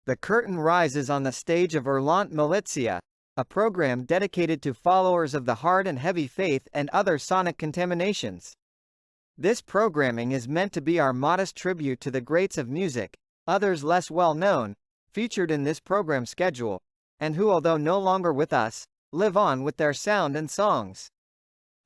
The curtain rises on the stage of Hurlant Militia, a program dedicated to followers of the hard and heavy faith and other sonic contaminations. This programming is meant to be our modest tribute to the greats of music, others less well known, featured in this program schedule, and who, although no longer with us, live on with their sound and songs.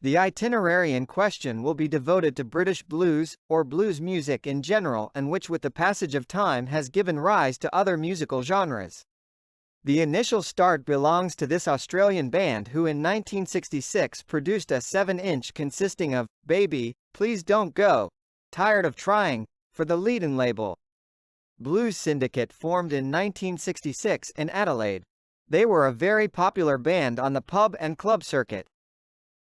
The itinerary in question will be devoted to British blues, or blues music in general, and which with the passage of time has given rise to other musical genres. The initial start belongs to this Australian band who in 1966 produced a 7-inch consisting of Baby, Please Don't Go, Tired of Trying, for the Leedon label. Blues Syndicate formed in 1966 in Adelaide. They were a very popular band on the pub and club circuit.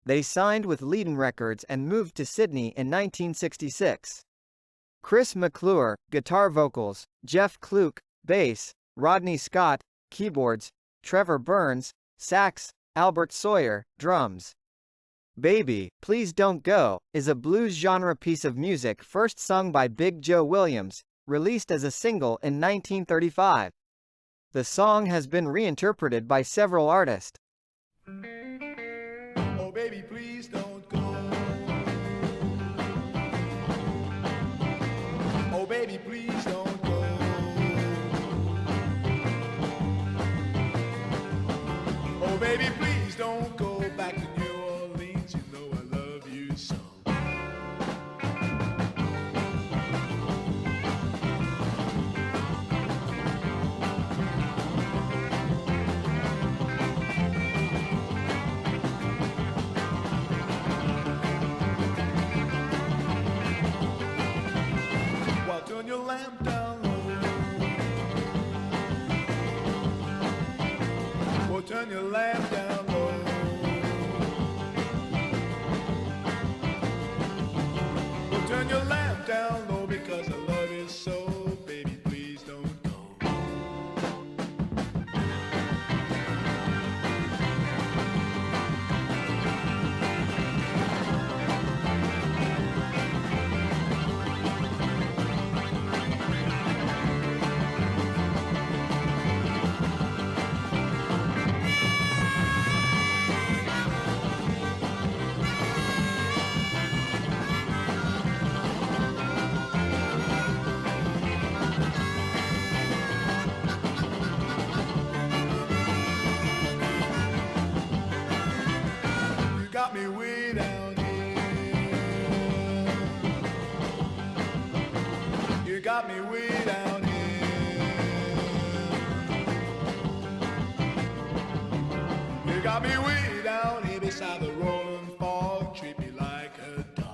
They signed with Leedon Records and moved to Sydney in 1966. Chris McClure, guitar vocals, Jeff Kluke, bass, Rodney Scott, keyboards, Trevor Burns, sax, Albert Sawyer, drums. Baby, Please Don't Go, is a blues genre piece of music first sung by Big Joe Williams, released as a single in 1935. The song has been reinterpreted by several artists. Oh baby, please don't go. Oh baby, please don't go. Oh baby, please don't go back to New Orleans. You know I love you so. Well, turn your lamp down low. Well, turn your lamp down low. Well, turn your lamp down low because I love you so. Baby, please don't go. You got me way down here. You got me way down here. You got me way down here beside the rolling fog. Treat me like a dog.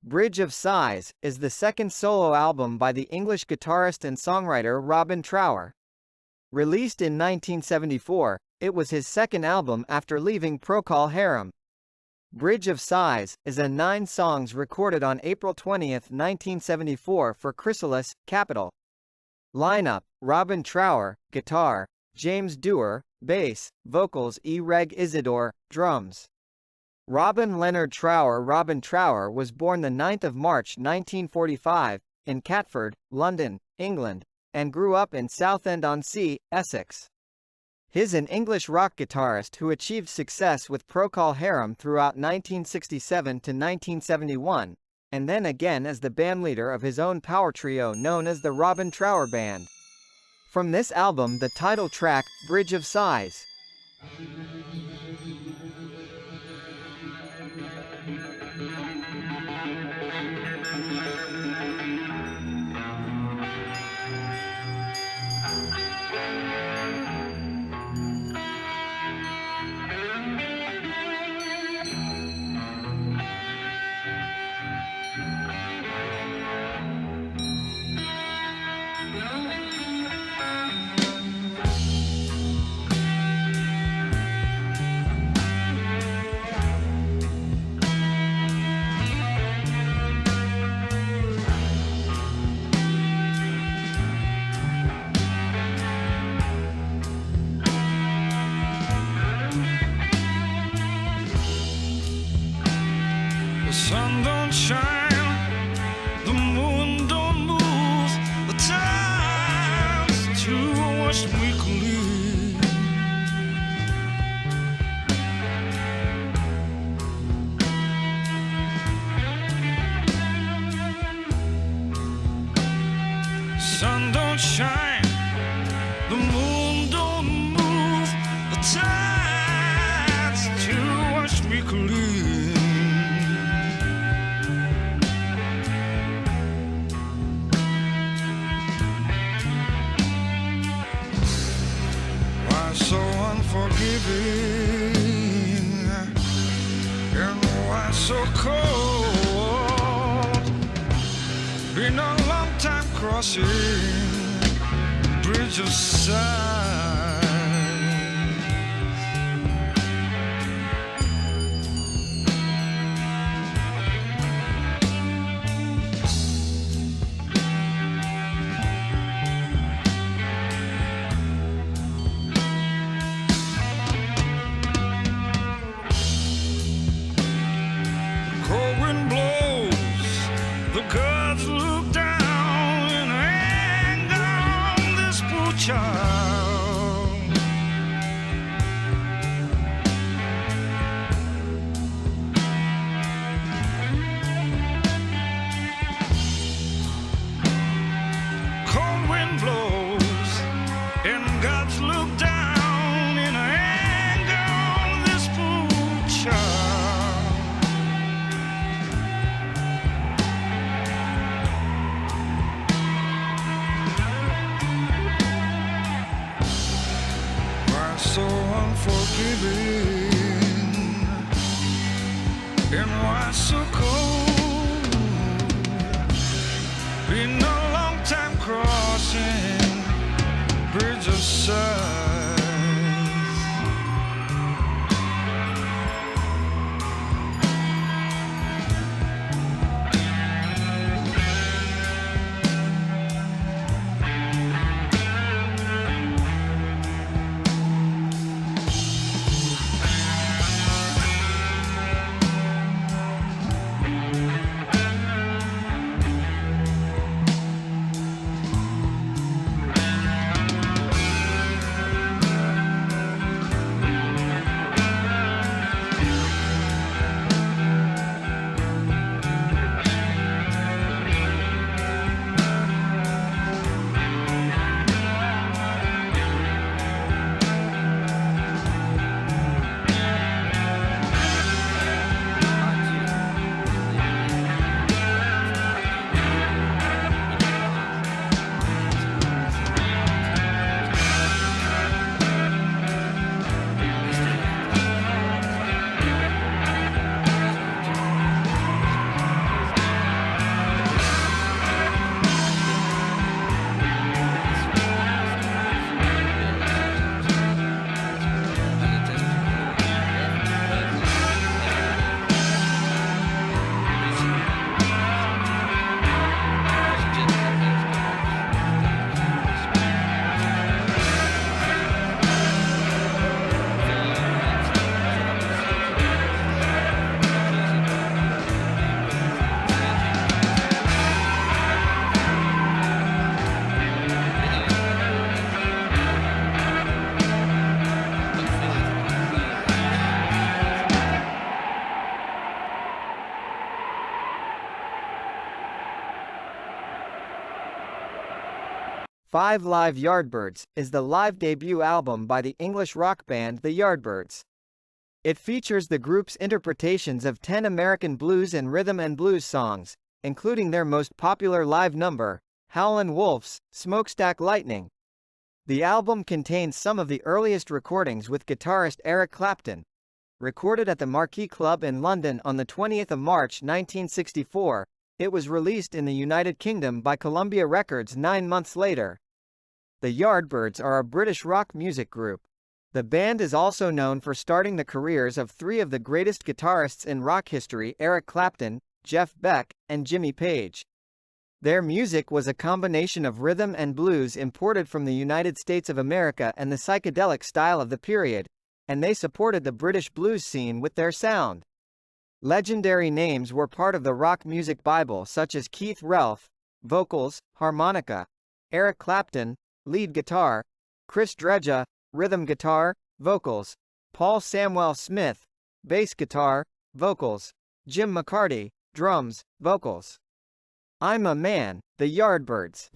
Bridge of Sighs is the second solo album by the English guitarist and songwriter Robin Trower. Released in 1974, it was his second album after leaving Procol Harum. Bridge of Sighs is a 9 songs recorded on April 20, 1974 for Chrysalis, Capitol. Lineup: Robin Trower, guitar; James Dewar, bass; vocals E. Reg Isidore, drums. Robin Leonard Trower was born the 9th of March 1945, in Catford, London, England, and grew up in Southend-on-Sea, Essex. He's an English rock guitarist who achieved success with Procol Harum throughout 1967 to 1971, and then again as the bandleader of his own power trio known as the Robin Trower Band. From this album, the title track, Bridge of Sighs. watch me clean. Sun don't shine, the moon don't move, the tides to wash me clean. Why so unforgiving, and why so cold? Been a long time crossing bridge of sighs. Cold wind blows, the gods look down in anger on this poor child. Cold wind blows, and gods look down in anger on this poor child. Why so unforgiving, and why so cold? Been a long time crossing bridge of sighs. Five Live Yardbirds is the live debut album by the English rock band the Yardbirds. It features the group's interpretations of 10 American blues and rhythm and blues songs, including their most popular live number, Howlin' Wolf's Smokestack Lightning. The album contains some of the earliest recordings with guitarist Eric Clapton. Recorded at the Marquee Club in London on the 20th of March 1964, it was released in the United Kingdom by Columbia Records 9 months later. The Yardbirds are a British rock music group. The band is also known for starting the careers of three of the greatest guitarists in rock history: Eric Clapton, Jeff Beck, and Jimmy Page. Their music was a combination of rhythm and blues imported from the United States of America and the psychedelic style of the period, and they supported the British blues scene with their sound. Legendary names were part of the rock music Bible, such as Keith Relf, vocals, harmonica; Eric Clapton, lead guitar; Chris Dredja, rhythm guitar, vocals. Paul Samuel Smith, bass guitar, vocals. Jim McCarty, drums, vocals. I'm a Man, the Yardbirds.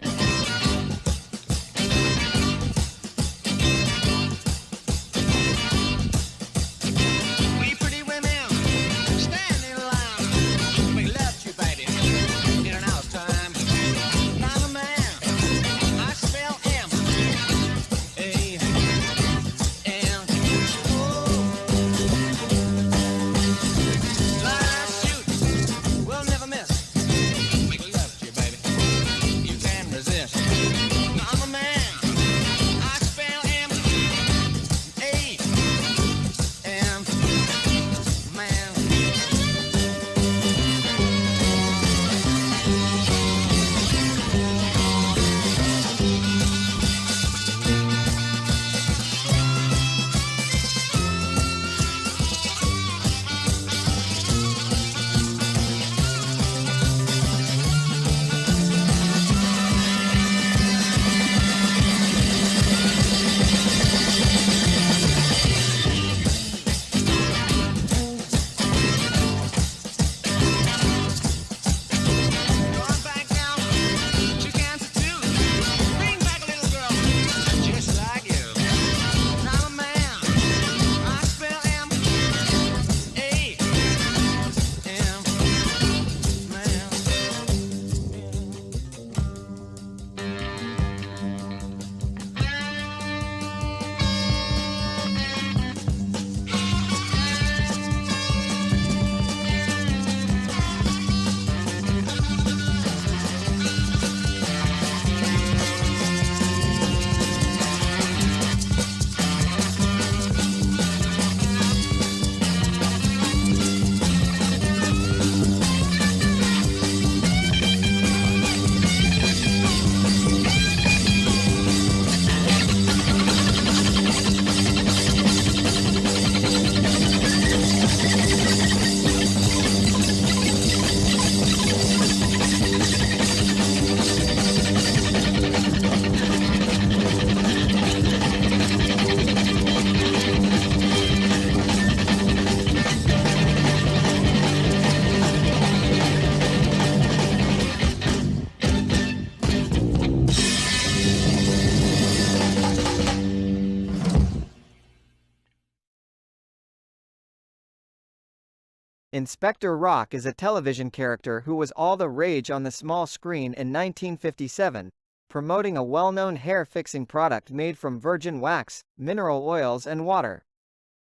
Inspector Rock is a television character who was all the rage on the small screen in 1957, promoting a well-known hair-fixing product made from virgin wax, mineral oils and water.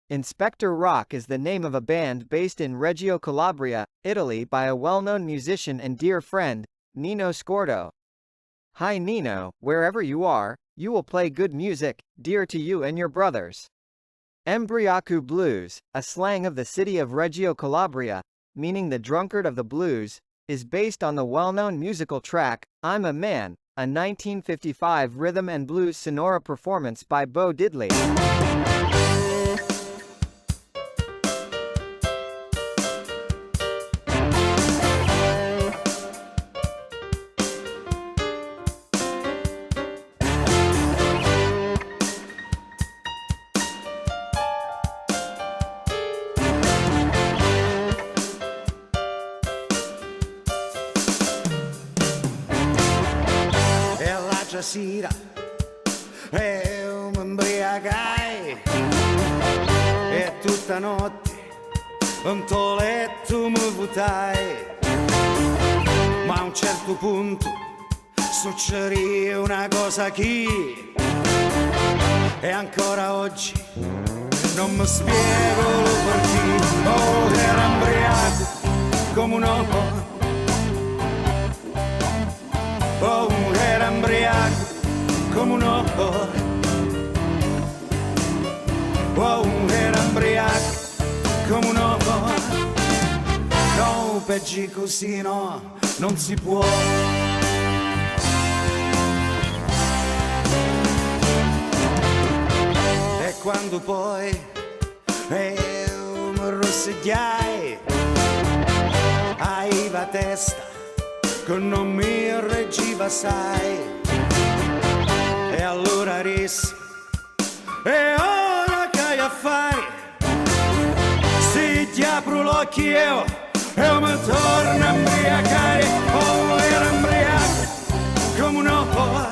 Inspector Rock is the name of a band based in Reggio Calabria, Italy by a well-known musician and dear friend, Nino Scordo. Hi Nino, wherever you are, you will play good music, dear to you and your brothers. Mbriacu blues, a slang of the city of Reggio Calabria, meaning the drunkard of the blues, is based on the well-known musical track, I'm a Man, a 1955 rhythm and blues sonora performance by Bo Diddley. Sera e mi imbriacai e tutta notte in tuo letto mi buttai, ma a un certo punto succedì una cosa che e ancora oggi non mi spiego perché. Oh, era imbriaco come un uomo. Oh, era imbriaco come un uomo. Oh, era imbriaco come un uomo. No, peggio così no, non si può. E quando poi mi rosseggiai, aveva testa che non mi reggiva, sai. E allora rissi E ora che hai a fare? Se ti apro l'occhio io mi torno a imbriacare. Oh, era imbriaco come un uovo.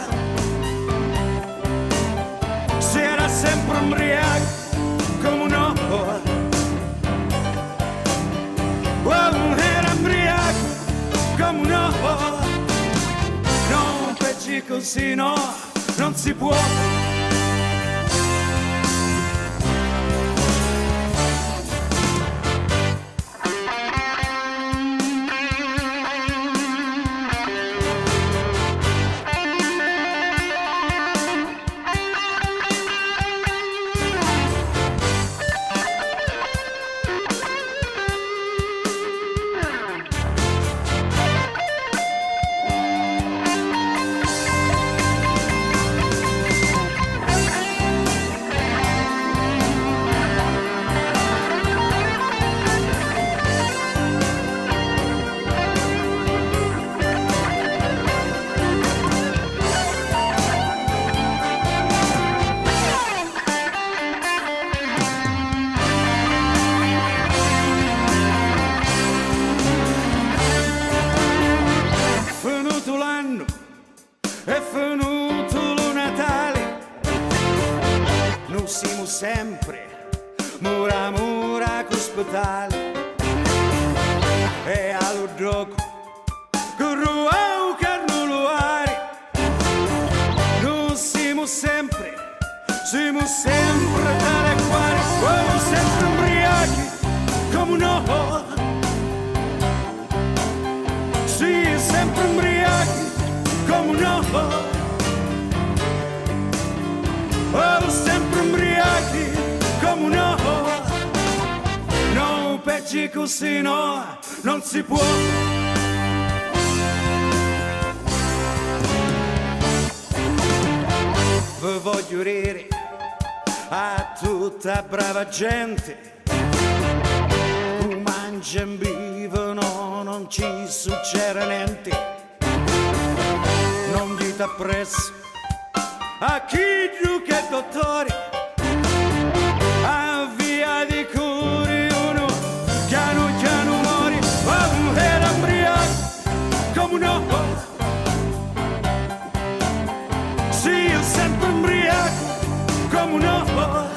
Se era sempre imbriaco come un uovo. Oh, era imbriaco come un uovo. Non peggi così, no, non si può. Sempre mura ospitale e allo gioco corruau carnuluari. Non siamo sempre tale quale, siamo sempre imbriachi come un uovo. Sì, sempre imbriachi come un uovo. Oh, sempre imbriachi come un uovo. Non peggi così, no, non si può. Vi voglio dire a tutta brava gente, mangia e vivono, non ci succede niente. Non gli dà presso a chi gioca è dottore, a via di curi uno piano muore. Oh, era imbriaco come un uovo. Sì, sempre imbriaco come un uovo.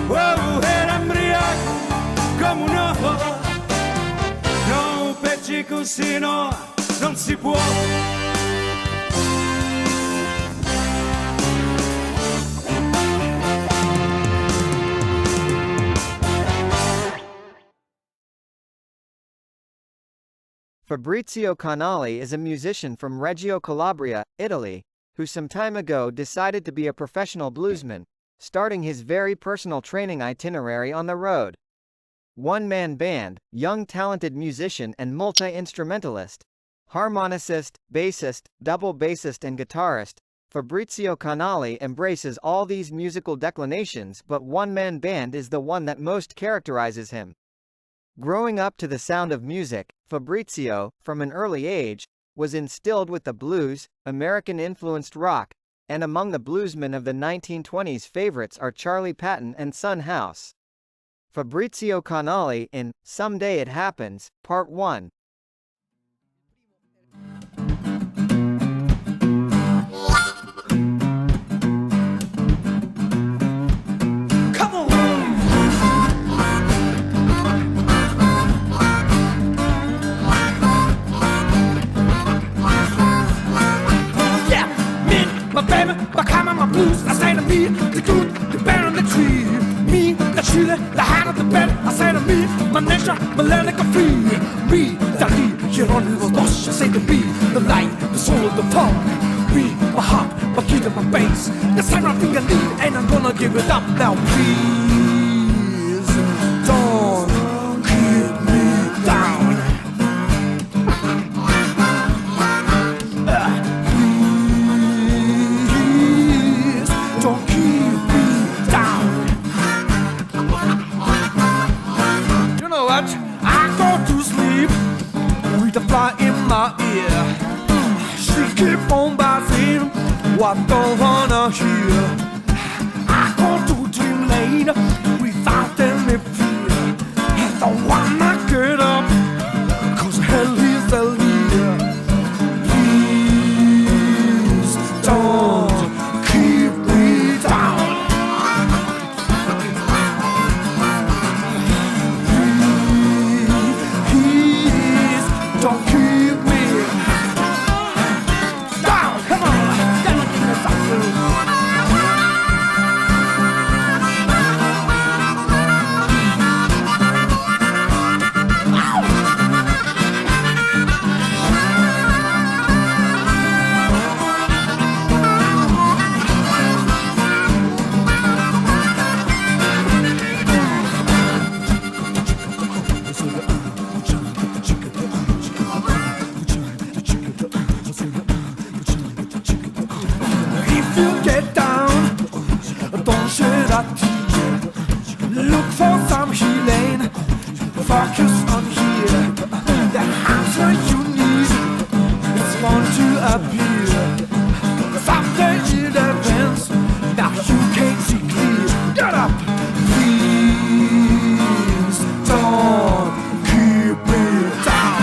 Oh, era imbriaco come un uovo. Non peggi così, no, non si può. Fabrizio Canale is a musician from Reggio Calabria, Italy, who some time ago decided to be a professional bluesman, starting his very personal training itinerary on the road. One-man band, young talented musician and multi-instrumentalist, harmonicist, bassist, double bassist and guitarist, Fabrizio Canale embraces all these musical declinations, but one-man band is the one that most characterizes him. Growing up to the sound of music, Fabrizio, from an early age, was instilled with the blues, American-influenced rock, and among the bluesmen of the 1920s favorites are Charlie Patton and Son House. Fabrizio Canale in Someday It Happens, Part 1. My blues, I say to me, the good, the bad and the tree. Me, the chile, the hand of the bed, I say to me, my nature, my lyric of free. Me, the lead, Geronimo Bosch, I say to me, the light, the soul of the funk. Me, my heart, my kid and my bass. This time I think I lead, and I'm gonna give it up now, please. Don't keep me down. The fly in my ear, she keep on buzzing, what don't wanna hear. I go to dream lane without any fear. I don't wanna get up, 'cause hell is the leader. Please don't keep me down. Please don't keep me down. Come on, gotta give me something. If you get down, don't shed a tear. Look for some healing, focus on here. The answer you need is one to appear. Someday it happens, now you can't see clear. Get up! Please don't keep me down.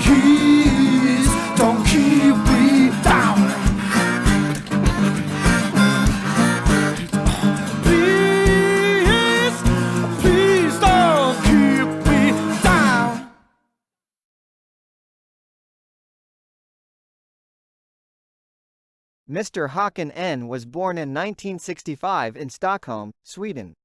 Please don't keep me down. Please, please don't keep me down. Mr. HÅKAN N was born in 1965 in Stockholm, Sweden.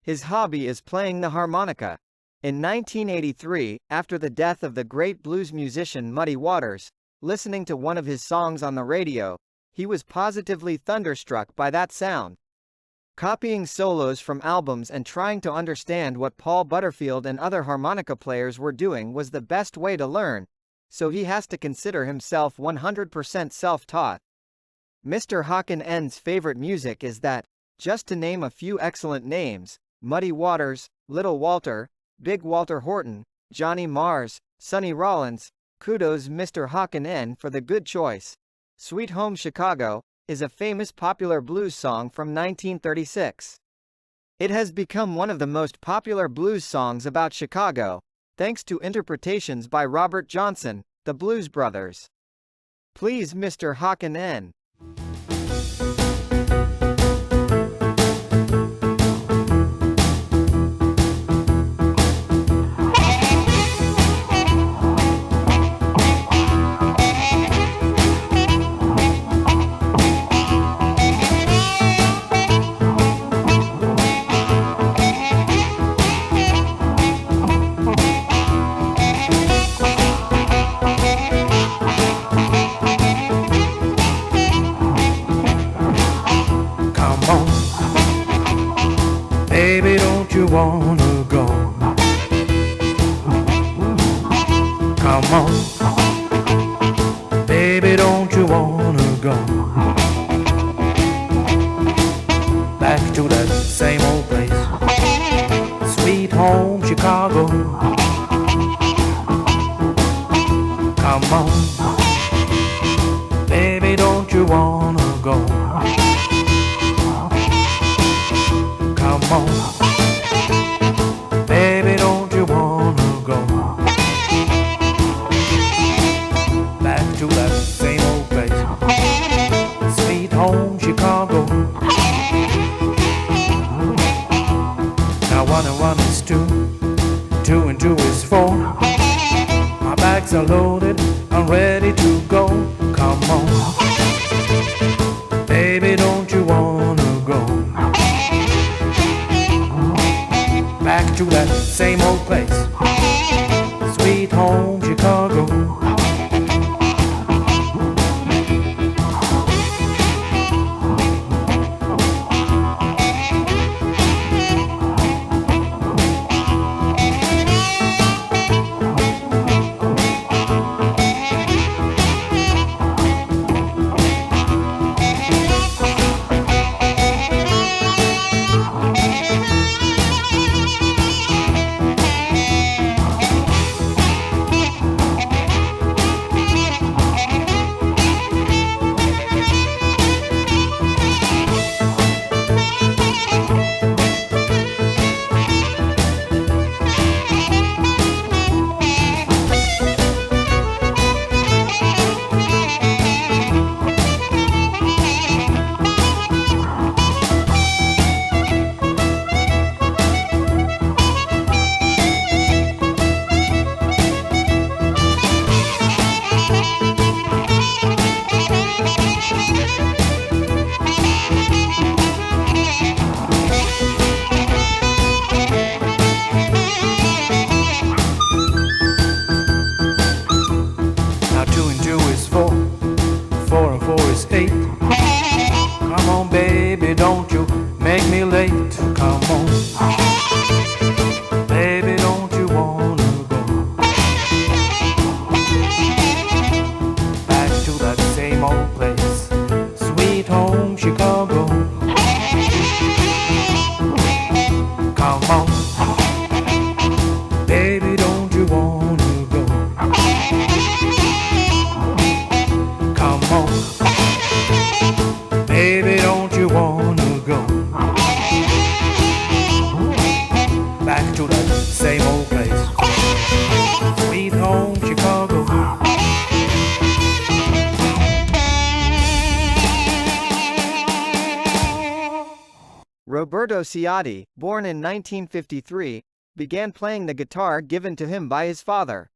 His hobby is playing the harmonica. In 1983, after the death of the great blues musician Muddy Waters, listening to one of his songs on the radio, he was positively thunderstruck by that sound. Copying solos from albums and trying to understand what Paul Butterfield and other harmonica players were doing was the best way to learn, so he has to consider himself 100% self-taught. Mr. HÅKAN N's favorite music is that, just to name a few excellent names, Muddy Waters, Little Walter, Big Walter Horton, Johnny Marrs, Sonny Rollins. Kudos Mr. HÅKAN N for the good choice. Sweet Home Chicago is a famous popular blues song from 1936. It has become one of the most popular blues songs about Chicago, thanks to interpretations by Robert Johnson, the Blues Brothers. Please Mr. HÅKAN N. Baby, don't you wanna go? Come on, baby, don't you wanna go? Back to that same old place, sweet home Chicago. Come on, baby, don't you wanna go? Come on, baby, don't you wanna go? Back to that same old place, sweet home Chicago. Now 1 and 1 is 2, 2 and 2 is 4. My bags are loaded, I'm ready to go. Come on, baby, don't you wanna go? Back to that same old place, sweet home Chicago. Roberto CIOTTI, born in 1953, began playing the guitar given to him by his father.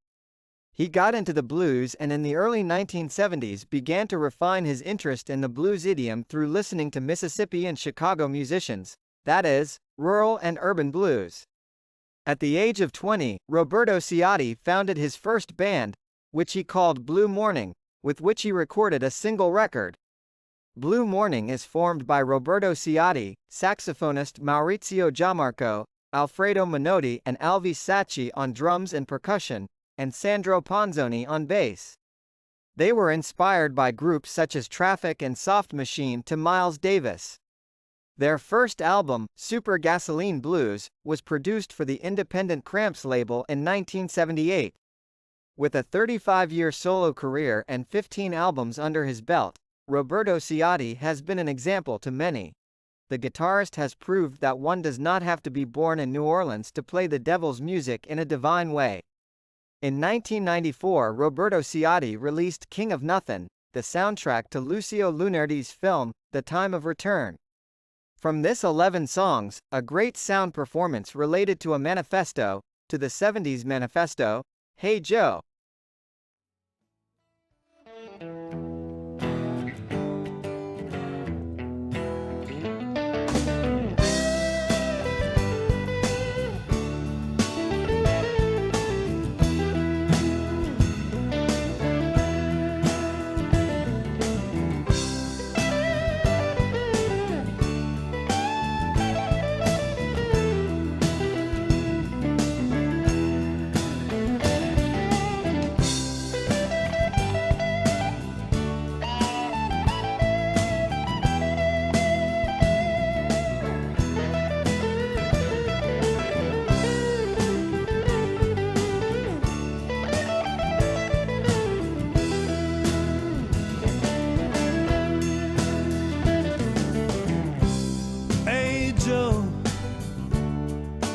He got into the blues and in the early 1970s began to refine his interest in the blues idiom through listening to Mississippi and Chicago musicians, that is, rural and urban blues. At the age of 20, Roberto CIOTTI founded his first band, which he called Blue Morning, with which he recorded a single record. Blue Morning is formed by Roberto CIOTTI, saxophonist Maurizio Giammarco, Alfredo Minotti and Alvise Sacchi on drums and percussion, and Sandro Ponzoni on bass. They were inspired by groups such as Traffic and Soft Machine to Miles Davis. Their first album, Super Gasoline Blues, was produced for the independent Cramps label in 1978. With a 35-year solo career and 15 albums under his belt, Roberto CIOTTI has been an example to many. The guitarist has proved that one does not have to be born in New Orleans to play the devil's music in a divine way. In 1994, Roberto CIOTTI released King of Nothin', the soundtrack to Lucio Lunardi's film, The Time of Return. From this 11 songs, a great sound performance related to a manifesto, to the 70s manifesto, Hey Joe.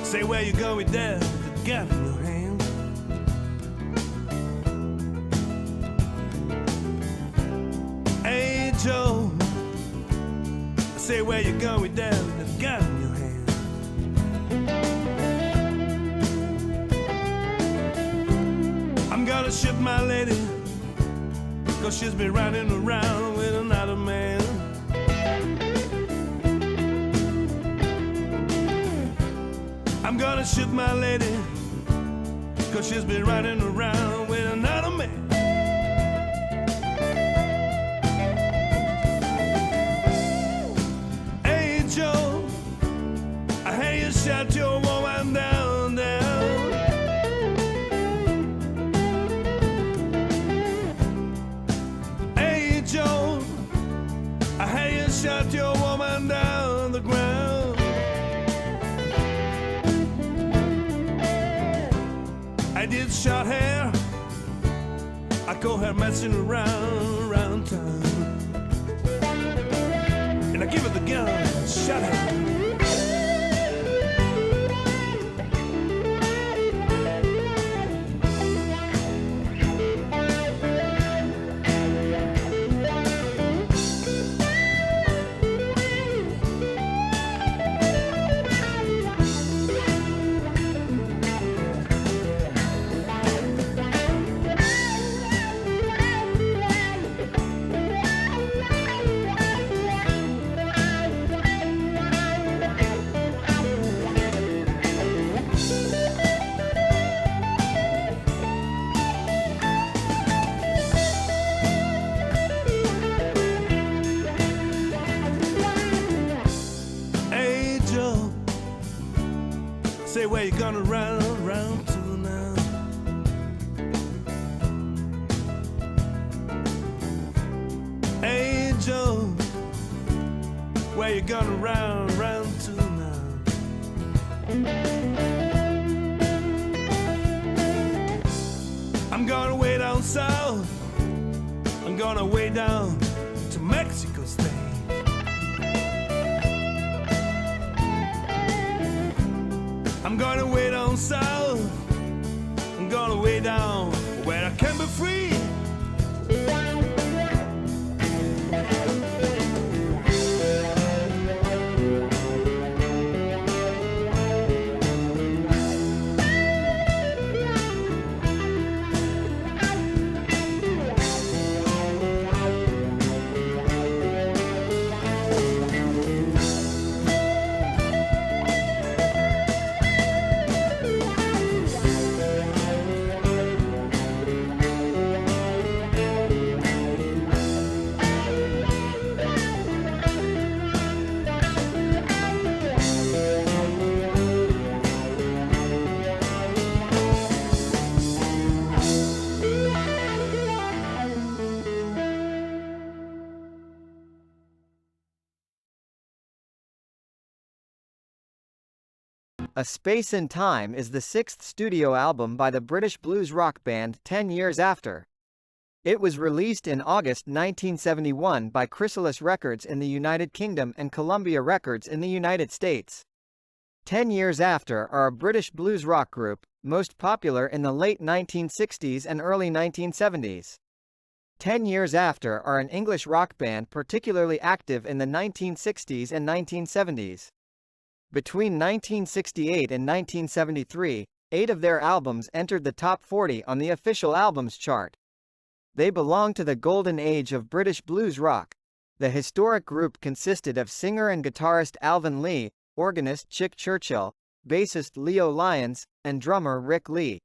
Say where you go with that gun in your hand. Hey Joe, say where you go with that gun in your hand. I'm gonna ship my lady, 'cause she's been riding around with another man. I'm gonna shoot my lady, 'cause she's been riding around with another man. Hey Joe, I hear you shut your woman down, down. Hey Joe, I hear you shut your woman down the ground. I did short hair, I caught her messing around town. And I give her the gun, shot her. Say where you gonna round to now. Hey Joe, where you gonna round to now. I'm gonna way down south, I'm gonna way down to Mexico State. I'm gonna way down south, I'm gonna way down where I can be free. A Space in Time is the sixth studio album by the British blues rock band 10 years after. It was released in August 1971 by Chrysalis Records in the United Kingdom and Columbia Records in the United States. 10 years after are a British blues rock group, most popular in the late 1960s and early 1970s. 10 years after are an English rock band particularly active in the 1960s and 1970s. Between 1968 and 1973, 8 of their albums entered the top 40 on the official albums chart. They belong to the golden age of British blues rock. The historic group consisted of singer and guitarist Alvin Lee, organist Chick Churchill, bassist Leo Lyons, and drummer Rick Lee.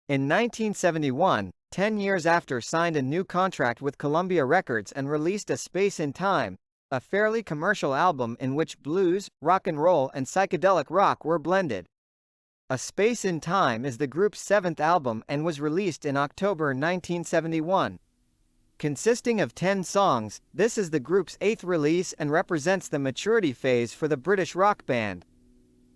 In 1971, 10 years after signed a new contract with Columbia Records and released A Space in Time, a fairly commercial album in which blues, rock and roll and psychedelic rock were blended. A Space in Time is the group's 7th album and was released in October 1971. Consisting of 10 songs, this is the group's 8th release and represents the maturity phase for the British rock band.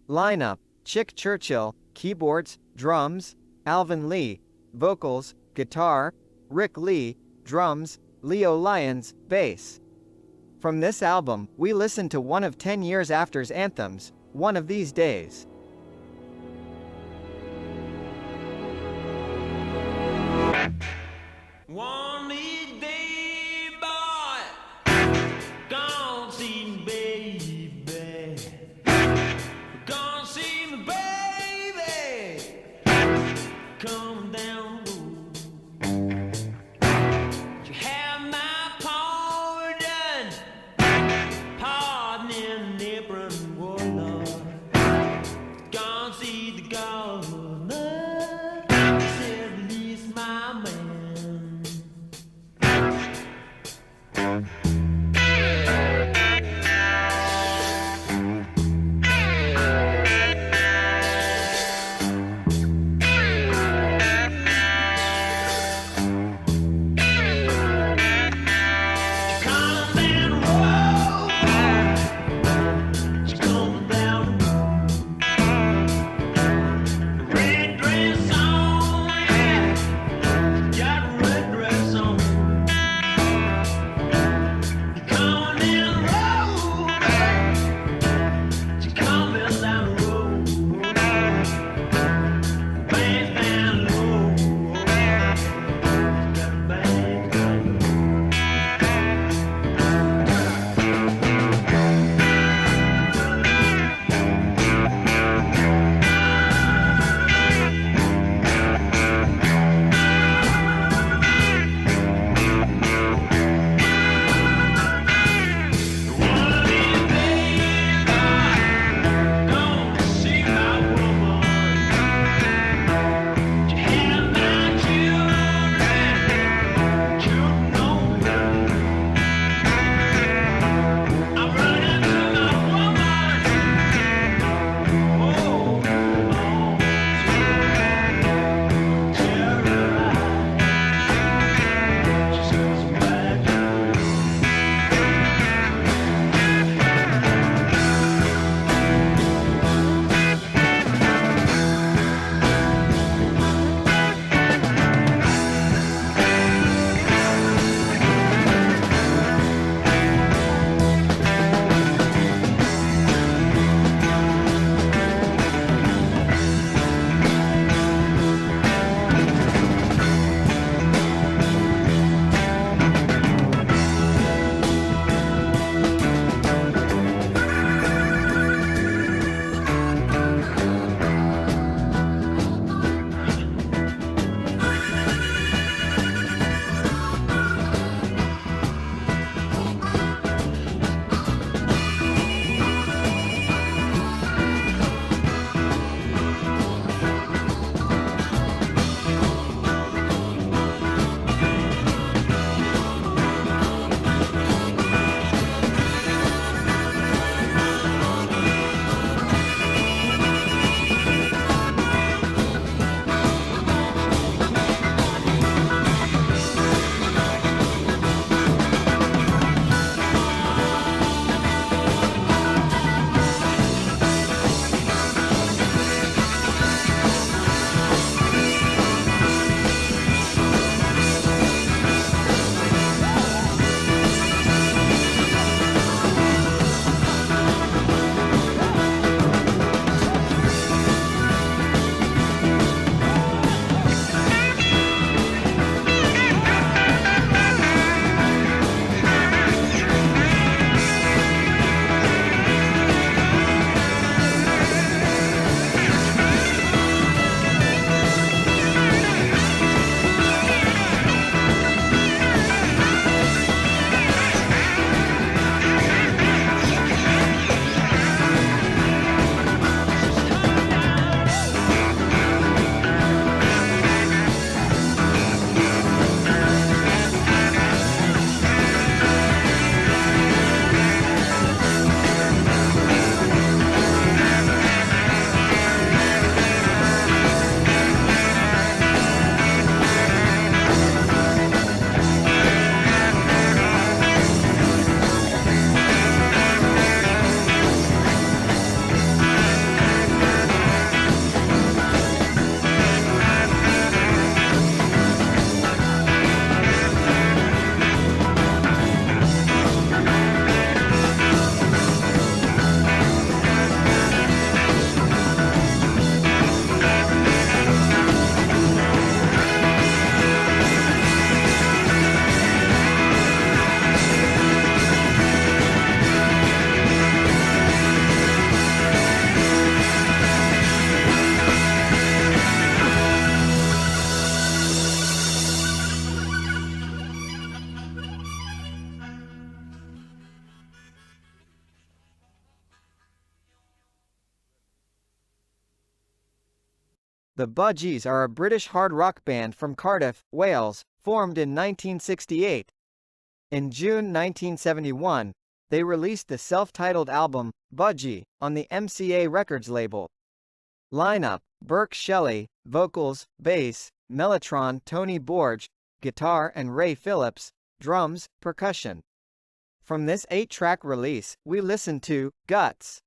Lineup: Chick Churchill, keyboards, drums; Alvin Lee, vocals, guitar; Rick Lee, drums; Leo Lyons, bass. From this album, we listen to one of 10 years after's anthems, One of These Days. One these days, boy, gonna see me, baby. Gonna see me, baby. Come down the road. You have my pardon, pardon in the apron, oh Lord. Gonna see the governor, said release my man. The Budgies are a British hard rock band from Cardiff, Wales, formed in 1968. In June 1971, they released the self-titled album, Budgie, on the MCA Records label. Lineup: Burke Shelley, vocals, bass, mellotron Tony Borge, guitar and Ray Phillips, drums, percussion. From this 8-track release, we listen to Guts.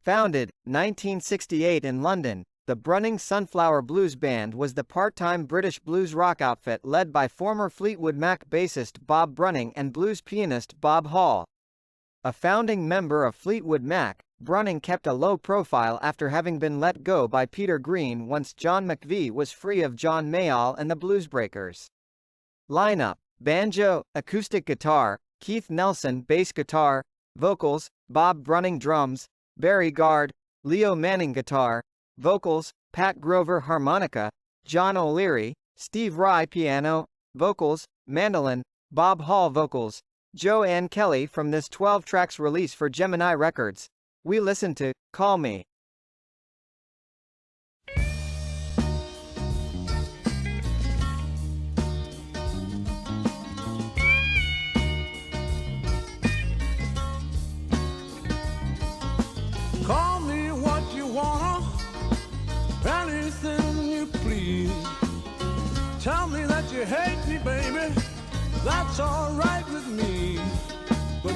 Founded 1968 in London, the Brunning Sunflower Blues Band was the part-time British blues rock outfit led by former Fleetwood Mac bassist Bob Brunning and blues pianist Bob Hall. A founding member of Fleetwood Mac, Brunning kept a low profile after having been let go by Peter Green once John McVie was free of John Mayall and the Bluesbreakers. Lineup: banjo, acoustic guitar, Keith Nelson bass guitar, vocals, Bob Brunning drums, Barry Gard, Leo Manning guitar, vocals, Pat Grover harmonica, John O'Leary, Steve Rye piano, vocals, mandolin, Bob Hall vocals, Joe Ann Kelly. From this 12 tracks release for Gemini Records, we listen to Call Me. Call me what you wanna, anything you please. Tell me that you hate me, baby, that's alright with me. But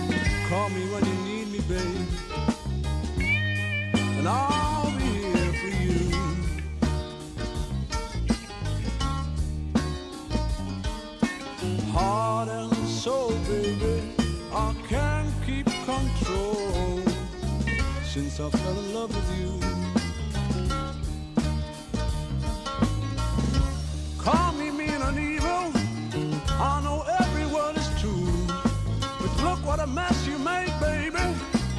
call me when you need me, baby, and I'll be here for you. Heart and soul, baby, I can't keep control since I fell in love with you. Call me mean and evil, I know every word is true, but look what a mess you made, baby,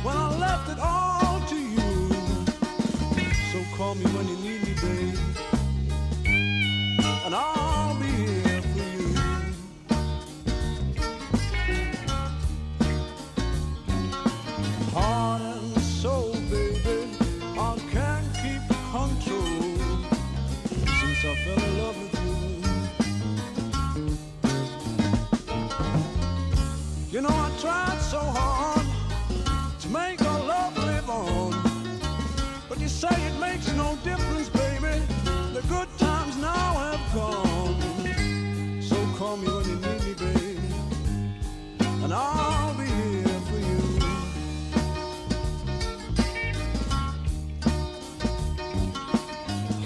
when I left it all to you. So call me when you need me, baby, and I'll be here for you. Heart and soul, baby, I can't keep control since I fell in love with you. You know I tried so hard to make our love live on, but you say it makes no difference, baby, the good times now have gone. So call me when you need me, baby, and I'll be here for you.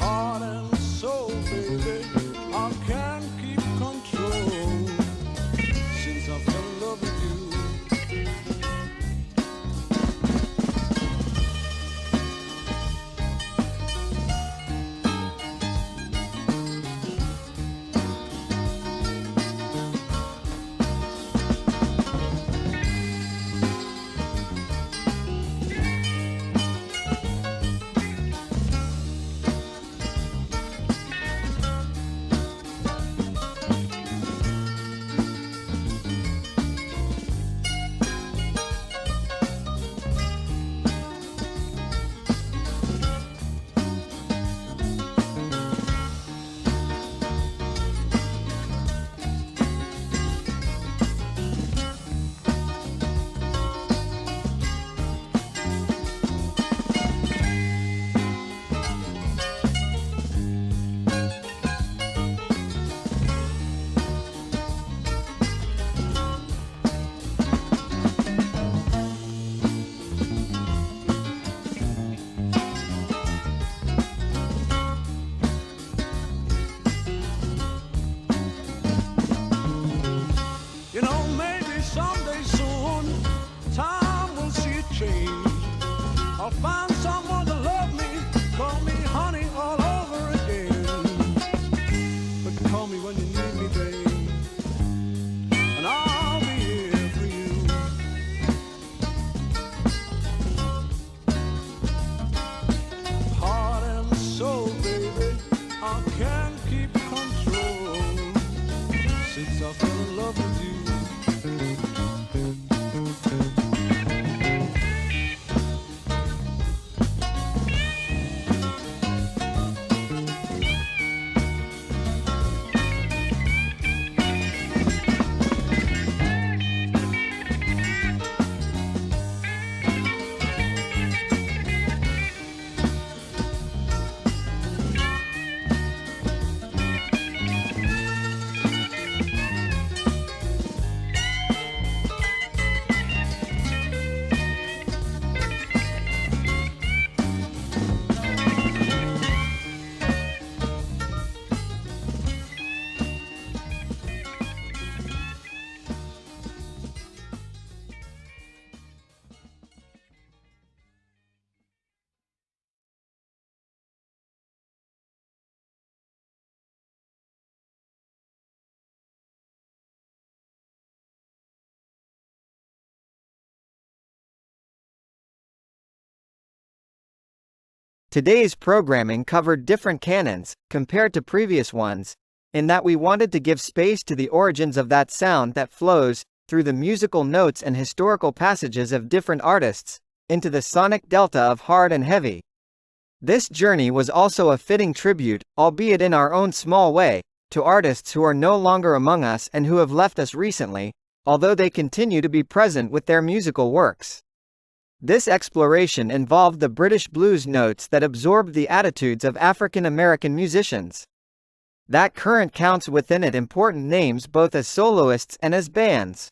Heart and soul, baby, I can't keep control since I fell in love with you. You know, maybe someday soon, time will see a change. I'll find someone to love me, call me honey all over again. But call me when you need me, babe, and I'll be here for you. Heart and soul, baby, I can't keep control since I fell in love with you. Today's programming covered different canons, compared to previous ones, in that we wanted to give space to the origins of that sound that flows, through the musical notes and historical passages of different artists, into the sonic delta of hard and heavy. This journey was also a fitting tribute, albeit in our own small way, to artists who are no longer among us and who have left us recently, although they continue to be present with their musical works. This exploration involved the British blues notes that absorbed the attitudes of African American musicians. That current counts within it important names both as soloists and as bands.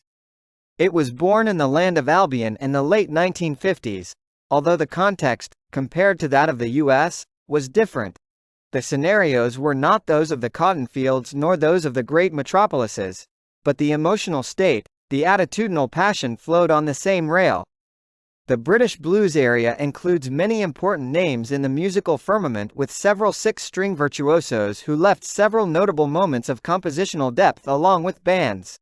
It was born in the land of Albion in the late 1950s, although the context, compared to that of the US, was different. The scenarios were not those of the cotton fields nor those of the great metropolises, but the emotional state, the attitudinal passion flowed on the same rail. The British blues area includes many important names in the musical firmament, with several six-string virtuosos who left several notable moments of compositional depth along with bands.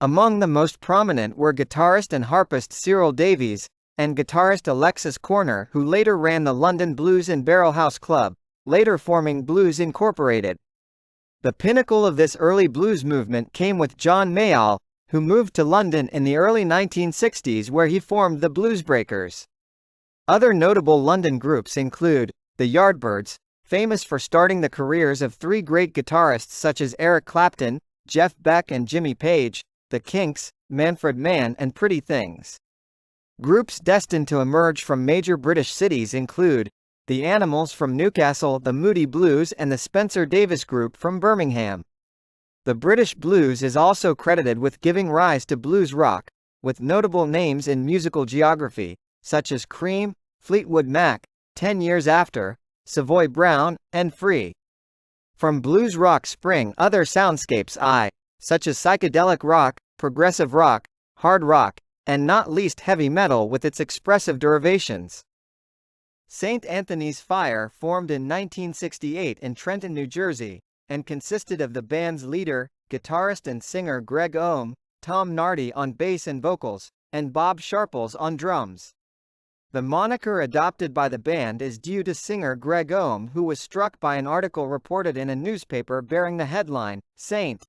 Among the most prominent were guitarist and harpist Cyril Davies, and guitarist Alexis Corner, who later ran the London Blues and Barrelhouse Club, later forming Blues Incorporated. The pinnacle of this early blues movement came with John Mayall, who moved to London in the early 1960s, where he formed the Bluesbreakers. Other notable London groups include the Yardbirds, famous for starting the careers of three great guitarists such as Eric Clapton, Jeff Beck and Jimmy Page, the Kinks, Manfred Mann and Pretty Things. Groups destined to emerge from major British cities include the Animals from Newcastle, the Moody Blues and the Spencer Davis Group from Birmingham. The British blues is also credited with giving rise to blues rock, with notable names in musical geography, such as Cream, Fleetwood Mac, 10 Years After, Savoy Brown, and Free. From blues rock spring other soundscapes such as psychedelic rock, progressive rock, hard rock, and not least heavy metal with its expressive derivations. St. Anthony's Fire formed in 1968 in Trenton, New Jersey, and consisted of the band's leader, guitarist and singer Greg Ohm, Tom Nardi on bass and vocals, and Bob Sharples on drums. The moniker adopted by the band is due to singer Greg Ohm, who was struck by an article reported in a newspaper bearing the headline, "St.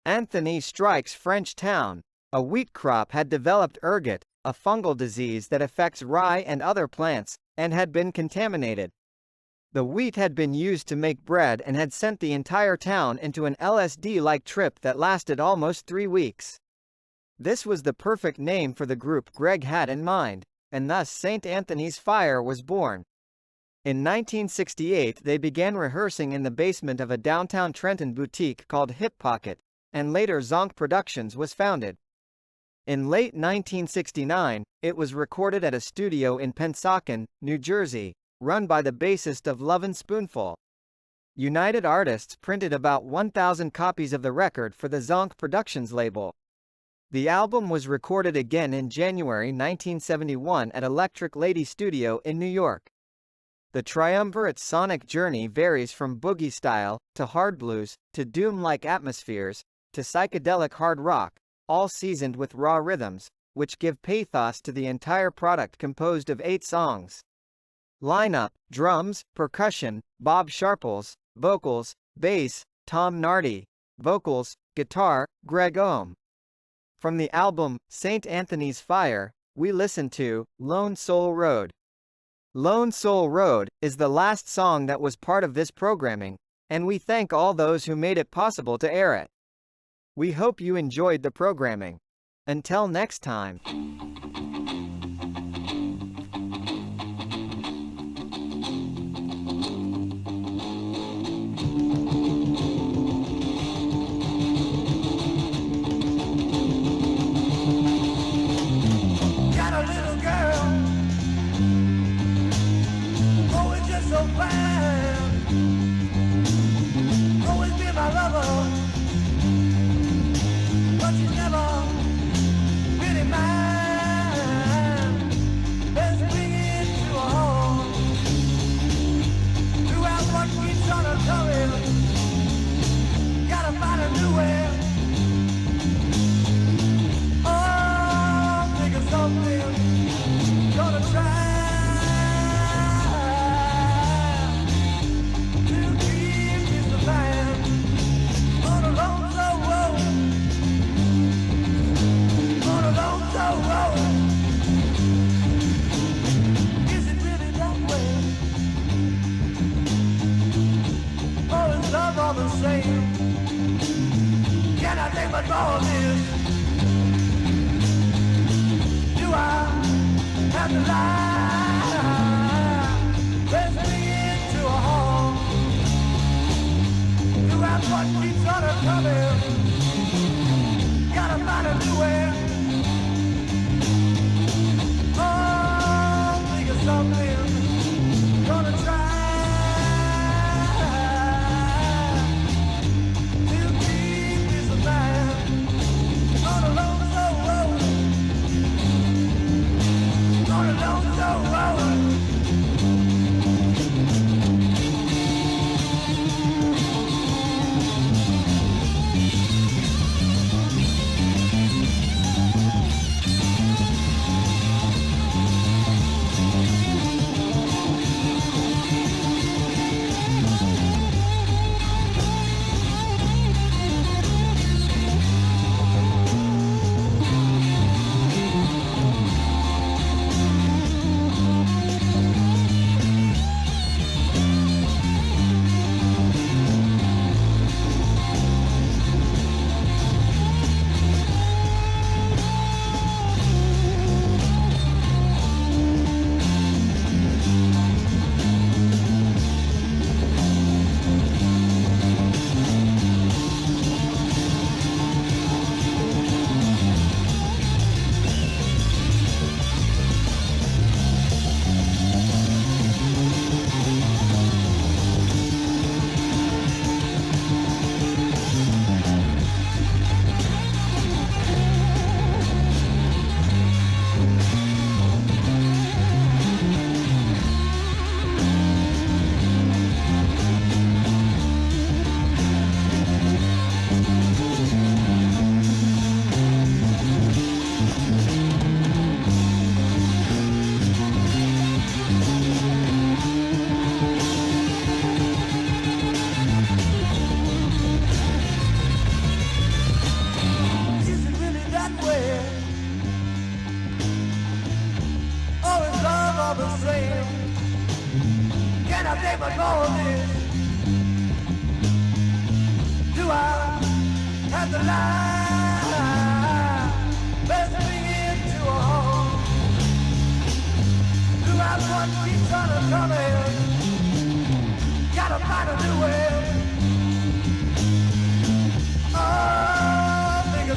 Anthony strikes French town. A wheat crop had developed ergot, a fungal disease that affects rye and other plants, and had been contaminated. The wheat had been used to make bread and had sent the entire town into an LSD-like trip that lasted almost 3 weeks. This was the perfect name for the group Greg had in mind, and thus St. Anthony's Fire was born. In 1968 they began rehearsing in the basement of a downtown Trenton boutique called Hip Pocket, and later Zonk Productions was founded. In late 1969, it was recorded at a studio in Pennsauken, New Jersey, run by the bassist of Lovin' Spoonful. United Artists printed about 1,000 copies of the record for the Zonk Productions label. The album was recorded again in January 1971 at Electric Lady Studio in New York. The triumvirate sonic journey varies from boogie style, to hard blues, to doom-like atmospheres, to psychedelic hard rock, all seasoned with raw rhythms, which give pathos to the entire product composed of 8 songs. Lineup: drums, percussion, Bob Sharples, vocals, bass, Tom Nardi, vocals, guitar, Greg Ohm. From the album, St. Anthony's Fire, we listen to Lone Soul Road. Lone Soul Road is the last song that was part of this programming, and we thank all those who made it possible to air it. We hope you enjoyed the programming. Until next time. Got a little girl, oh, it's just so fine. Always been my lover, but she's never really mine. Let's bring it to a home. Throughout what keeps on her coming, gotta find a new way. Oh, think of something, gonna try. much more this. Do I have to lie? Press me into a hole. Do I what keeps on coming? Gotta find a new way. Oh, think of something. Gonna try.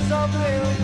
Something